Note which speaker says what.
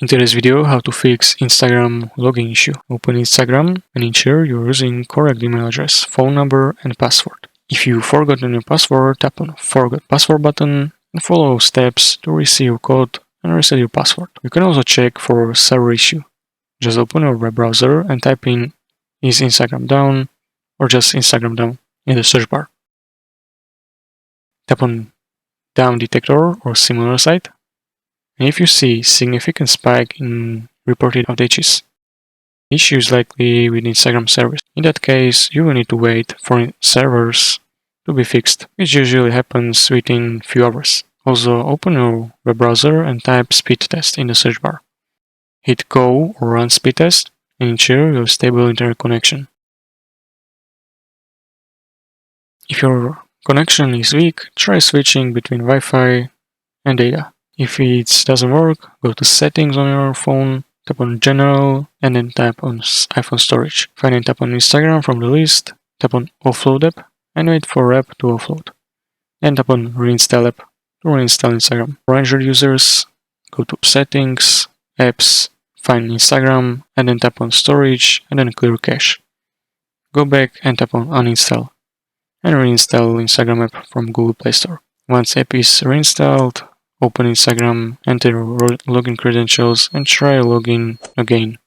Speaker 1: In today's video, how to fix Instagram login issue. Open Instagram and ensure you're using correct email address, phone number and password. If you forgotten your password, tap on Forgot Password button and follow steps to receive code and reset your password. You can also check for server issue. Just open your web browser and type in "Is Instagram down?" or just "Instagram down" in the search bar. Tap on Down Detector or similar site. And if you see significant spike in reported outages, issue is likely with Instagram service. In that case, you will need to wait for servers to be fixed, which usually happens within few hours. Also, open your web browser and type speed test in the search bar. Hit go or run speed test and ensure you have stable internet connection. If your connection is weak, try switching between Wi-Fi and data. If it doesn't work, go to settings on your phone, tap on general, and then tap on iPhone storage. Finally tap on Instagram from the list, tap on offload app, and wait for app to offload. Then tap on reinstall app to reinstall Instagram. For Android users, go to settings, apps, find Instagram, and then tap on storage, and then clear cache. Go back and tap on uninstall, and reinstall Instagram app from Google Play Store. Once app is reinstalled, open Instagram, enter your login credentials, and try login again.